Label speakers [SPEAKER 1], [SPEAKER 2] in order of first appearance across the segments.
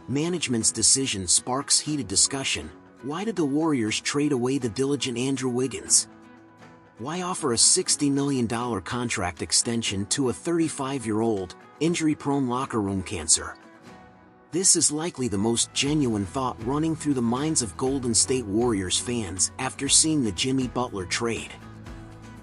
[SPEAKER 1] Management's decision sparks heated discussion. Why did the Warriors trade away the diligent Andrew Wiggins? Why offer a $60 million contract extension to a 35-year-old, injury-prone locker room cancer? This is likely the most genuine thought running through the minds of Golden State Warriors fans after seeing the Jimmy Butler trade.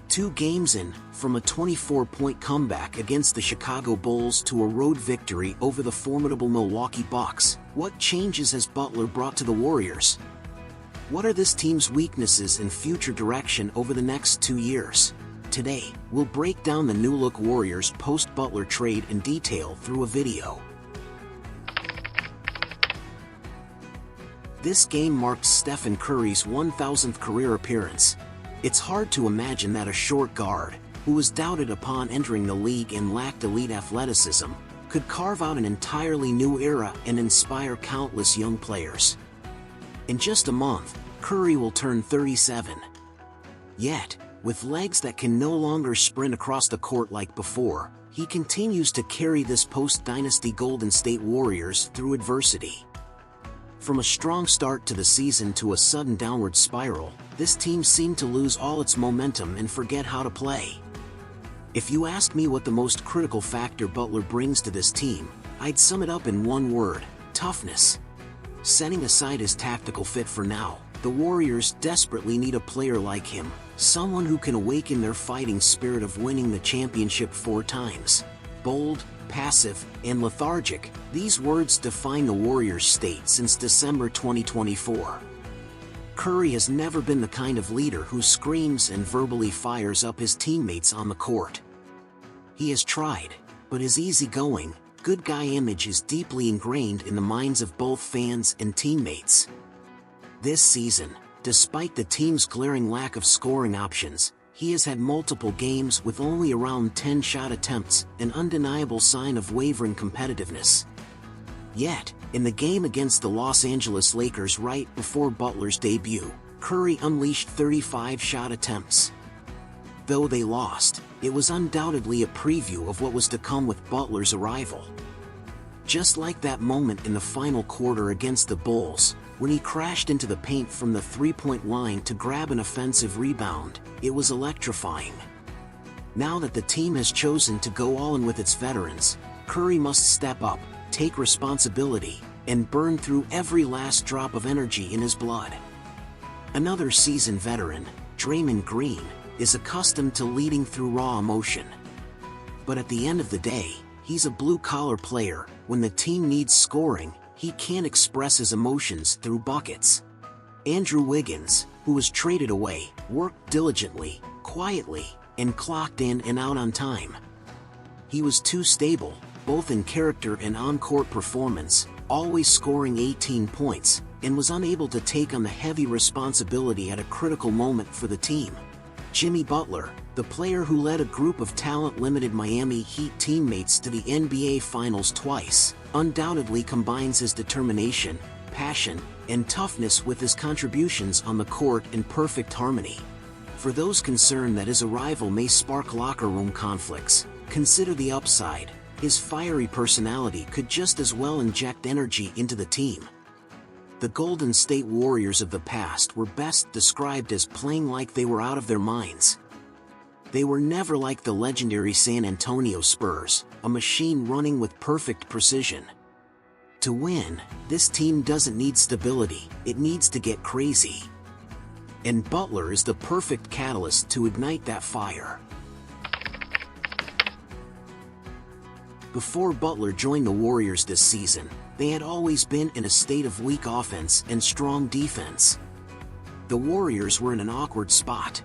[SPEAKER 1] 2 games in, from a 24-point comeback against the Chicago Bulls to a road victory over the formidable Milwaukee Bucks, what changes has Butler brought to the Warriors? What are this team's weaknesses and future direction over the next 2 years? Today, we'll break down the new-look Warriors post-Butler trade in detail through a video. This game marked Stephen Curry's 1,000th career appearance. It's hard to imagine that a short guard, who was doubted upon entering the league and lacked elite athleticism, could carve out an entirely new era and inspire countless young players. In just a month, Curry will turn 37. Yet, with legs that can no longer sprint across the court like before, he continues to carry this post-dynasty Golden State Warriors through adversity. From a strong start to the season to a sudden downward spiral, this team seemed to lose all its momentum and forget how to play. If you ask me what the most critical factor Butler brings to this team, I'd sum it up in one word: toughness. Setting aside his tactical fit for now, the Warriors desperately need a player like him, someone who can awaken their fighting spirit of winning the championship 4 times. Bold, passive, and lethargic, these words define the Warriors' state since December 2024. Curry has never been the kind of leader who screams and verbally fires up his teammates on the court. He has tried, but his easygoing, good guy image is deeply ingrained in the minds of both fans and teammates. This season, despite the team's glaring lack of scoring options, he has had multiple games with only around 10 shot attempts, an undeniable sign of wavering competitiveness. Yet, in the game against the Los Angeles Lakers right before Butler's debut, Curry unleashed 35 shot attempts. Though they lost, it was undoubtedly a preview of what was to come with Butler's arrival. Just like that moment in the final quarter against the Bulls, when he crashed into the paint from the three-point line to grab an offensive rebound, it was electrifying. Now that the team has chosen to go all in with its veterans, Curry must step up, take responsibility, and burn through every last drop of energy in his blood. Another seasoned veteran, Draymond Green, is accustomed to leading through raw emotion. But at the end of the day, he's a blue-collar player. When the team needs scoring, he can't express his emotions through buckets. Andrew Wiggins, who was traded away, worked diligently, quietly, and clocked in and out on time. He was too stable, both in character and on-court performance, always scoring 18 points, and was unable to take on the heavy responsibility at a critical moment for the team. Jimmy Butler, the player who led a group of talent-limited Miami Heat teammates to the NBA Finals twice, undoubtedly combines his determination, passion, and toughness with his contributions on the court in perfect harmony. For those concerned that his arrival may spark locker room conflicts, consider the upside. His fiery personality could just as well inject energy into the team. The Golden State Warriors of the past were best described as playing like they were out of their minds. They were never like the legendary San Antonio Spurs, a machine running with perfect precision. To win, this team doesn't need stability, it needs to get crazy. And Butler is the perfect catalyst to ignite that fire. Before Butler joined the Warriors this season, they had always been in a state of weak offense and strong defense. The Warriors were in an awkward spot.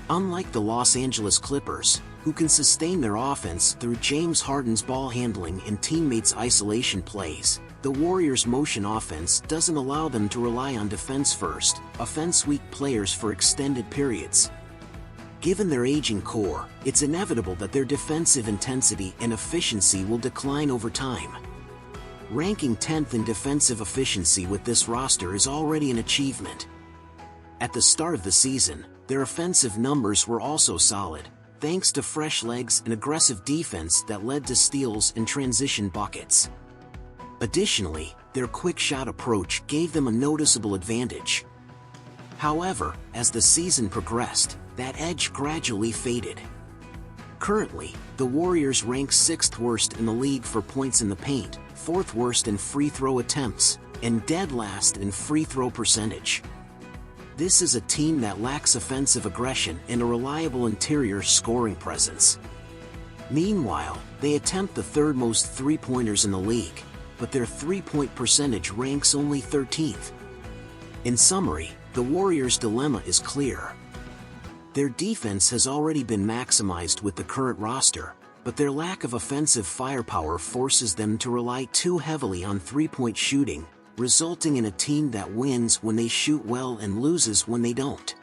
[SPEAKER 1] Unlike the Los Angeles Clippers, who can sustain their offense through James Harden's ball handling and teammates' isolation plays, the Warriors' motion offense doesn't allow them to rely on defense-first, offense-weak players for extended periods. Given their aging core, it's inevitable that their defensive intensity and efficiency will decline over time. Ranking 10th in defensive efficiency with this roster is already an achievement. At the start of the season, their offensive numbers were also solid, thanks to fresh legs and aggressive defense that led to steals and transition buckets. Additionally, their quick shot approach gave them a noticeable advantage. However, as the season progressed, that edge gradually faded. Currently, the Warriors rank 6th worst in the league for points in the paint, 4th worst in free throw attempts, and dead last in free throw percentage. This is a team that lacks offensive aggression and a reliable interior scoring presence. Meanwhile, they attempt the 3rd most three-pointers in the league, but their three-point percentage ranks only 13th. In summary, the Warriors' dilemma is clear. Their defense has already been maximized with the current roster, but their lack of offensive firepower forces them to rely too heavily on three-point shooting, resulting in a team that wins when they shoot well and loses when they don't.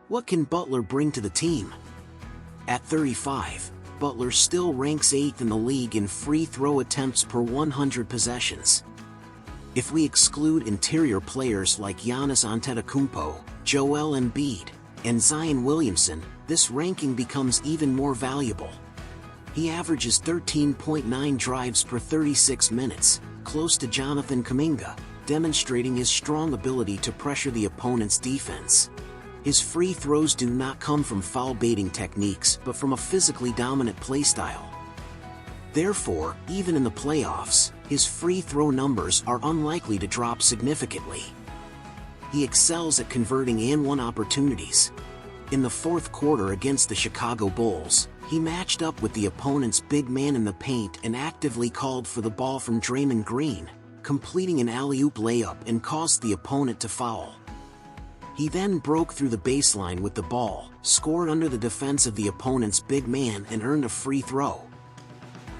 [SPEAKER 1] What can Butler bring to the team? At 35, Butler still ranks 8th in the league in free throw attempts per 100 possessions. If we exclude interior players like Giannis Antetokounmpo, Joel Embiid, and Zion Williamson, this ranking becomes even more valuable. He averages 13.9 drives per 36 minutes, close to Jonathan Kuminga, demonstrating his strong ability to pressure the opponent's defense. His free throws do not come from foul-baiting techniques but from a physically dominant playstyle. Therefore, even in the playoffs, his free throw numbers are unlikely to drop significantly. He excels at converting and-one opportunities. In the 4th quarter against the Chicago Bulls, he matched up with the opponent's big man in the paint and actively called for the ball from Draymond Green, completing an alley-oop layup and caused the opponent to foul. He then broke through the baseline with the ball, scored under the defense of the opponent's big man and earned a free throw.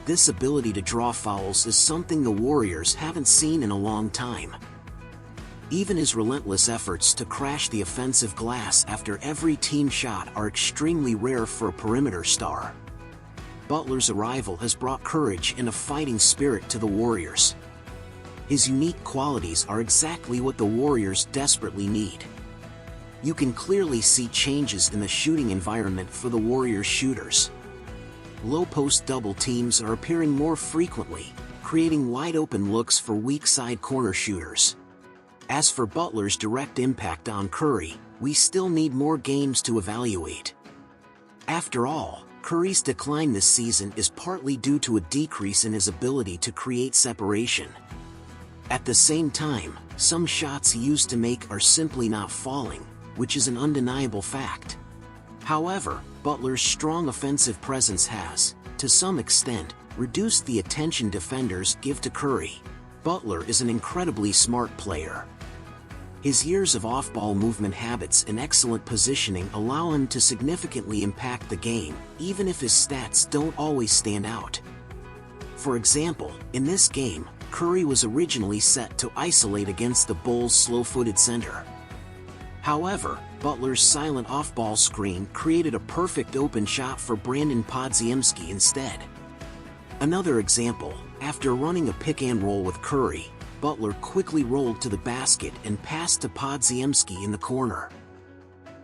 [SPEAKER 1] This ability to draw fouls is something the Warriors haven't seen in a long time. Even his relentless efforts to crash the offensive glass after every team shot are extremely rare for a perimeter star. Butler's arrival has brought courage and a fighting spirit to the Warriors. His unique qualities are exactly what the Warriors desperately need. You can clearly see changes in the shooting environment for the Warriors shooters. Low-post double teams are appearing more frequently, creating wide-open looks for weak-side corner shooters. As for Butler's direct impact on Curry, we still need more games to evaluate. After all, Curry's decline this season is partly due to a decrease in his ability to create separation. At the same time, some shots he used to make are simply not falling, which is an undeniable fact. However, Butler's strong offensive presence has, to some extent, reduced the attention defenders give to Curry. Butler is an incredibly smart player. His years of off-ball movement habits and excellent positioning allow him to significantly impact the game, even if his stats don't always stand out. For example, in this game, Curry was originally set to isolate against the Bulls' slow-footed center. However, Butler's silent off-ball screen created a perfect open shot for Brandon Podziemski instead. Another example, after running a pick-and-roll with Curry, Butler quickly rolled to the basket and passed to Podziemski in the corner.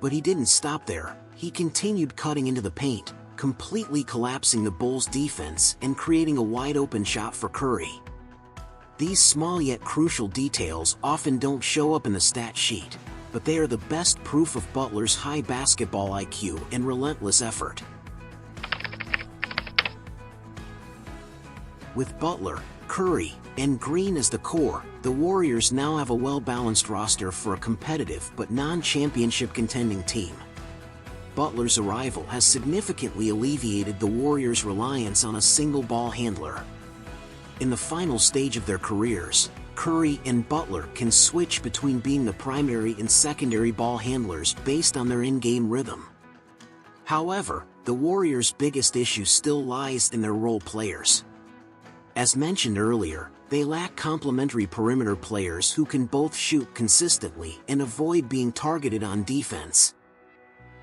[SPEAKER 1] But he didn't stop there, he continued cutting into the paint, completely collapsing the Bulls' defense and creating a wide-open shot for Curry. These small yet crucial details often don't show up in the stat sheet, but they are the best proof of Butler's high basketball IQ and relentless effort. With Butler, Curry, and Green as the core, the Warriors now have a well-balanced roster for a competitive but non-championship contending team. Butler's arrival has significantly alleviated the Warriors' reliance on a single ball handler. In the final stage of their careers, Curry and Butler can switch between being the primary and secondary ball handlers based on their in-game rhythm. However, the Warriors' biggest issue still lies in their role players. As mentioned earlier, they lack complementary perimeter players who can both shoot consistently and avoid being targeted on defense.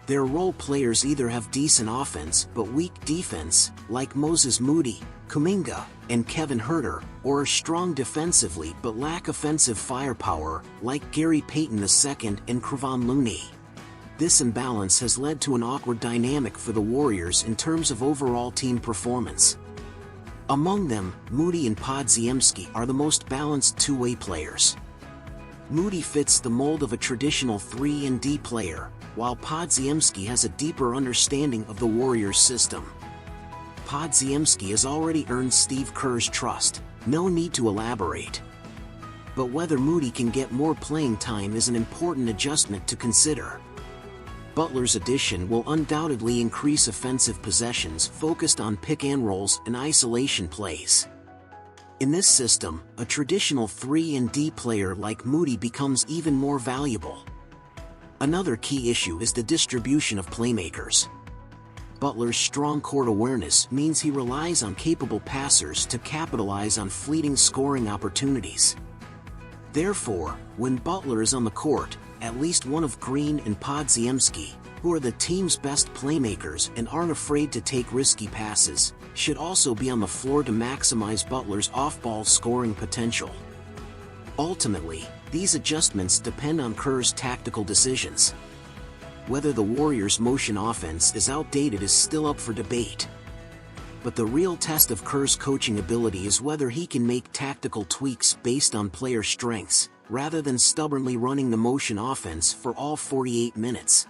[SPEAKER 1] Their role players either have decent offense but weak defense, like Moses Moody, Kuminga, and Kevin Huerter, or are strong defensively but lack offensive firepower, like Gary Payton II and Kevon Looney. This imbalance has led to an awkward dynamic for the Warriors in terms of overall team performance. Among them, Moody and Podziemski are the most balanced two-way players. Moody fits the mold of a traditional 3-and-D player, while Podziemski has a deeper understanding of the Warriors' system. Podziemski has already earned Steve Kerr's trust, no need to elaborate. But whether Moody can get more playing time is an important adjustment to consider. Butler's addition will undoubtedly increase offensive possessions focused on pick-and-rolls and isolation plays. In this system, a traditional 3-and-D player like Moody becomes even more valuable. Another key issue is the distribution of playmakers. Butler's strong court awareness means he relies on capable passers to capitalize on fleeting scoring opportunities. Therefore, when Butler is on the court, at least one of Green and Podziemski, who are the team's best playmakers and aren't afraid to take risky passes, should also be on the floor to maximize Butler's off-ball scoring potential. Ultimately, these adjustments depend on Kerr's tactical decisions. Whether the Warriors' motion offense is outdated is still up for debate. But the real test of Kerr's coaching ability is whether he can make tactical tweaks based on player strengths, rather than stubbornly running the motion offense for all 48 minutes.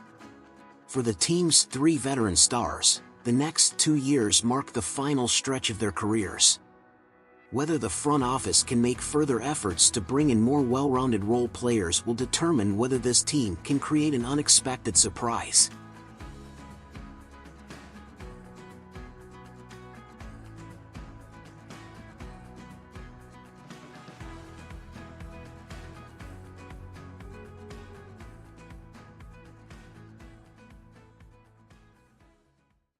[SPEAKER 1] For the team's 3 veteran stars, the next 2 years mark the final stretch of their careers. Whether the front office can make further efforts to bring in more well-rounded role players will determine whether this team can create an unexpected surprise.